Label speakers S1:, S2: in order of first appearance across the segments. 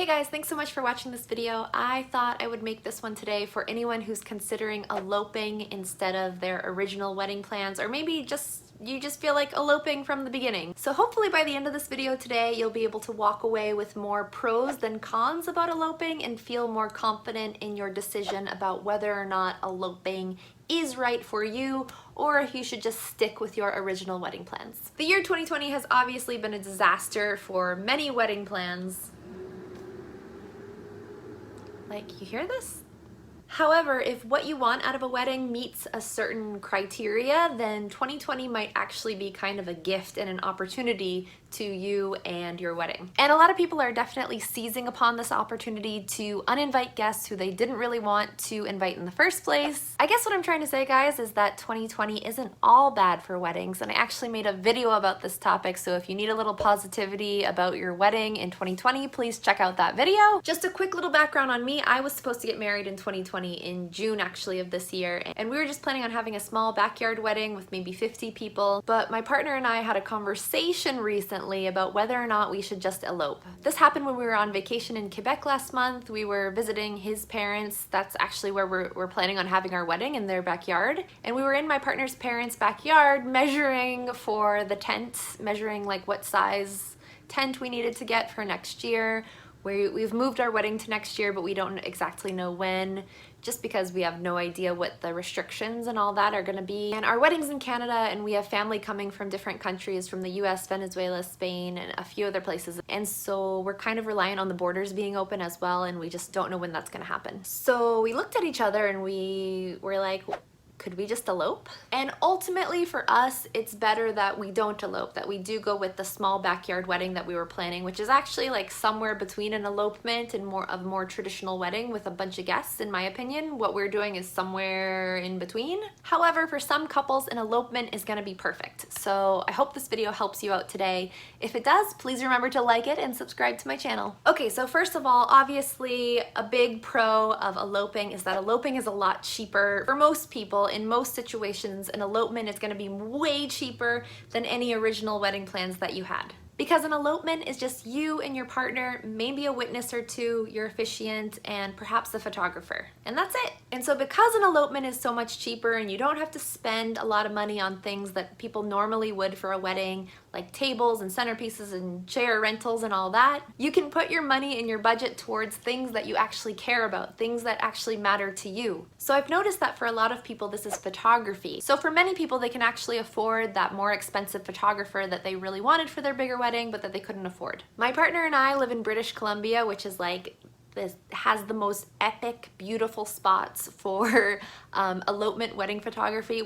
S1: Hey guys, thanks so much for watching this video. I thought I would make this one today for anyone who's considering eloping instead of their original wedding plans, or maybe you just feel like eloping from the beginning. So hopefully by the end of this video today, you'll be able to walk away with more pros than cons about eloping and feel more confident in your decision about whether or not eloping is right for you, or if you should just stick with your original wedding plans. The year 2020 has obviously been a disaster for many wedding plans. Like, you hear this? However, if what you want out of a wedding meets a certain criteria, then 2020 might actually be kind of a gift and an opportunity to you and your wedding. And a lot of people are definitely seizing upon this opportunity to uninvite guests who they didn't really want to invite in the first place. I guess what I'm trying to say, guys, is that 2020 isn't all bad for weddings, and I actually made a video about this topic, so if you need a little positivity about your wedding in 2020, please check out that video. Just a quick little background on me. I was supposed to get married in 2020 in June actually of this year, and we were just planning on having a small backyard wedding with maybe 50 people, but my partner and I had a conversation recently about whether or not we should just elope. This happened when we were on vacation in Quebec last month. We were visiting his parents. That's actually where we're planning on having our wedding, in their backyard. And we were in my partner's parents' backyard measuring for the tent, measuring like what size tent we needed to get for next year. We've moved our wedding to next year, but we don't exactly know when, just because we have no idea what the restrictions and all that are gonna be. And our wedding's in Canada, and we have family coming from different countries, from the US, Venezuela, Spain, and a few other places. And so we're kind of reliant on the borders being open as well, and we just don't know when that's gonna happen. So we looked at each other and we were like, could we just elope? And ultimately for us, it's better that we don't elope, that we do go with the small backyard wedding that we were planning, which is actually like somewhere between an elopement and more of a more traditional wedding with a bunch of guests, in my opinion. What we're doing is somewhere in between. However, for some couples, an elopement is gonna be perfect. So I hope this video helps you out today. If it does, please remember to like it and subscribe to my channel. Okay, so first of all, obviously a big pro of eloping is that eloping is a lot cheaper for most people. In most situations, an elopement is going to be way cheaper than any original wedding plans that you had. Because an elopement is just you and your partner, maybe a witness or two, your officiant, and perhaps a photographer. And that's it. And so because an elopement is so much cheaper and you don't have to spend a lot of money on things that people normally would for a wedding, like tables and centerpieces and chair rentals and all that, you can put your money and your budget towards things that you actually care about, things that actually matter to you. So I've noticed that for a lot of people, this is photography. So for many people, they can actually afford that more expensive photographer that they really wanted for their bigger wedding, but that they couldn't afford. My partner and I live in British Columbia, which is like, this has the most epic, beautiful spots for elopement wedding photography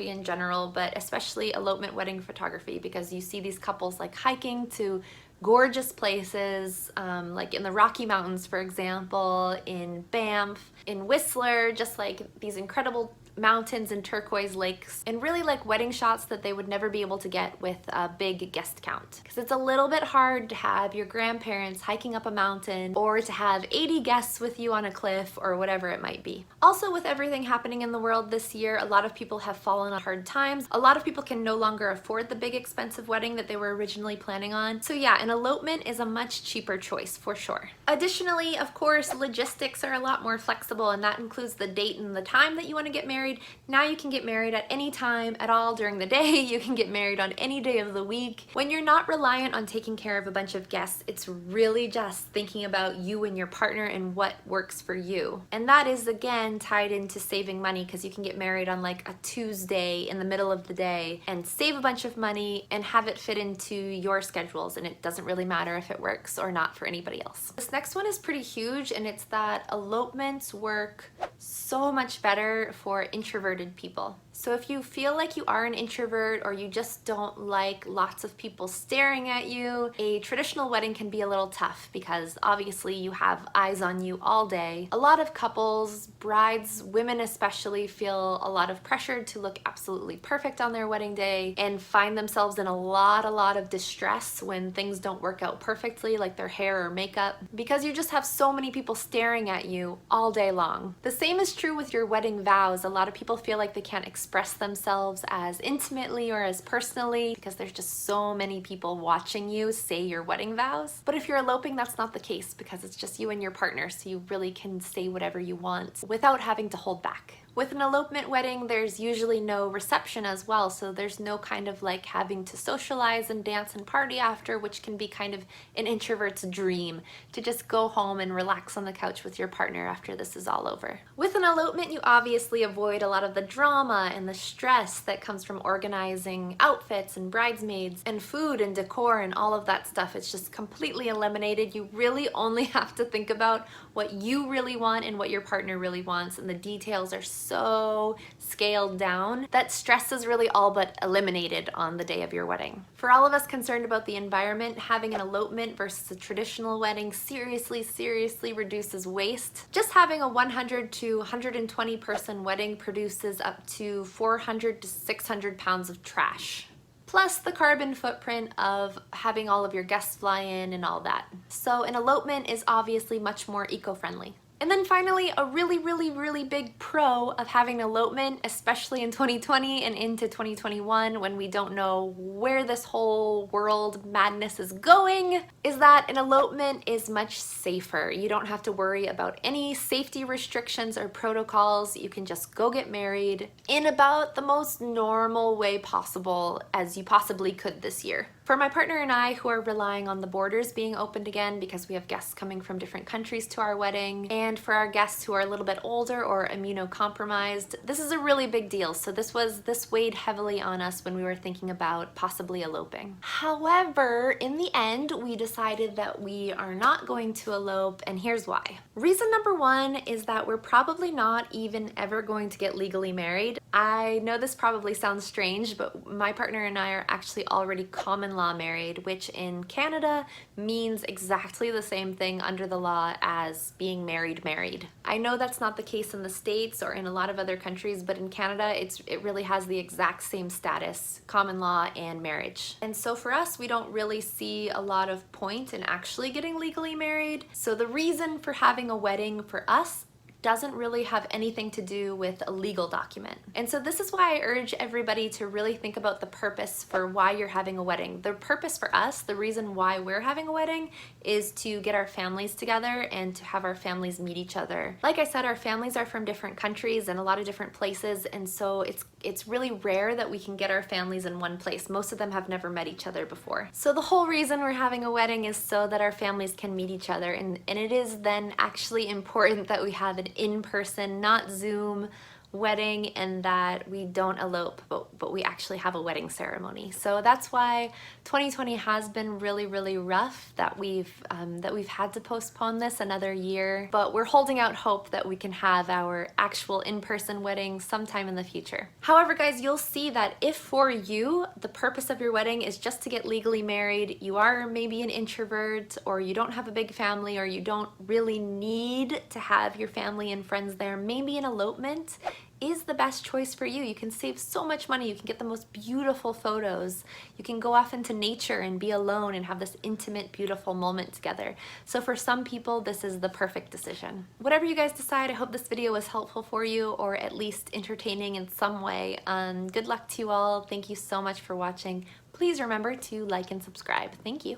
S1: in general, but especially elopement wedding photography, because you see these couples like hiking to gorgeous places, like in the Rocky Mountains, for example, in Banff, in Whistler, just like these incredible mountains and turquoise lakes, and really like wedding shots that they would never be able to get with a big guest count. Because it's a little bit hard to have your grandparents hiking up a mountain, or to have 80 guests with you on a cliff, or whatever it might be. Also, with everything happening in the world this year, a lot of people have fallen on hard times. A lot of people can no longer afford the big expensive wedding that they were originally planning on. So yeah, an elopement is a much cheaper choice for sure. Additionally, of course, logistics are a lot more flexible, and that includes the date and the time that you want to get married. Now you can get married at any time at all during the day. You can get married on any day of the week. When you're not reliant on taking care of a bunch of guests, it's really just thinking about you and your partner and what works for you. And that is again tied into saving money, because you can get married on like a Tuesday in the middle of the day and save a bunch of money and have it fit into your schedules, and it doesn't really matter if it works or not for anybody else. This next one is pretty huge, and it's that elopements work so much better for introverted people. So if you feel like you are an introvert, or you just don't like lots of people staring at you, a traditional wedding can be a little tough, because obviously you have eyes on you all day. A lot of couples, brides, women especially, feel a lot of pressure to look absolutely perfect on their wedding day, and find themselves in a lot of distress when things don't work out perfectly, like their hair or makeup, because you just have so many people staring at you all day long. The same is true with your wedding vows. A lot of people feel like they can't express express themselves as intimately or as personally because there's just so many people watching you say your wedding vows. But if you're eloping, that's not the case because it's just you and your partner, so you really can say whatever you want without having to hold back. With an elopement wedding, there's usually no reception as well, so there's no kind of like having to socialize and dance and party after, which can be kind of an introvert's dream, to just go home and relax on the couch with your partner after this is all over. With an elopement, you obviously avoid a lot of the drama and the stress that comes from organizing outfits and bridesmaids and food and decor and all of that stuff. It's just completely eliminated. You really only have to think about what you really want and what your partner really wants, and the details are so scaled down that stress is really all but eliminated on the day of your wedding. For all of us concerned about the environment, having an elopement versus a traditional wedding seriously reduces waste. Just having a 100 to 120 person wedding produces up to 400 to 600 pounds of trash, plus the carbon footprint of having all of your guests fly in and all that. So an elopement is obviously much more eco-friendly. And then finally, a really big pro of having an elopement, especially in 2020 and into 2021 when we don't know where this whole world madness is going, is that an elopement is much safer. You don't have to worry about any safety restrictions or protocols. You can just go get married in about the most normal way possible as you possibly could this year. For my partner and I, who are relying on the borders being opened again because we have guests coming from different countries to our wedding, and for our guests who are a little bit older or immunocompromised, this is a really big deal. So this weighed heavily on us when we were thinking about possibly eloping. However, in the end, we decided that we are not going to elope, and here's why. Reason number one is that we're probably not even ever going to get legally married. I know this probably sounds strange, but my partner and I are actually already common law married, which in Canada means exactly the same thing under the law as being married. I know that's not the case in the States or in a lot of other countries, but in Canada it really has the exact same status, common law and marriage. And so for us, we don't really see a lot of point in actually getting legally married. So the reason for having a wedding for us doesn't really have anything to do with a legal document. And so this is why I urge everybody to really think about the purpose for why you're having a wedding. The purpose for us, the reason why we're having a wedding, is to get our families together and to have our families meet each other. Like I said, our families are from different countries and a lot of different places, and so it's really rare that we can get our families in one place. Most of them have never met each other before. So the whole reason we're having a wedding is so that our families can meet each other, and it is then actually important that we have an in-person, not Zoom wedding, and that we don't elope, but we actually have a wedding ceremony. So that's why 2020 has been really rough, that we've had to postpone this another year, but we're holding out hope that we can have our actual in-person wedding sometime in the future. However, guys, you'll see that if for you the purpose of your wedding is just to get legally married, you are maybe an introvert, or you don't have a big family, or you don't really need to have your family and friends there, maybe an elopement is the best choice for you. You can save so much money. You can get the most beautiful photos. You can go off into nature and be alone and have this intimate, beautiful moment together. So for some people, this is the perfect decision. Whatever you guys decide, I hope this video was helpful for you, or at least entertaining in some way. Good luck to you all. Thank you so much for watching. Please remember to like and subscribe. Thank you.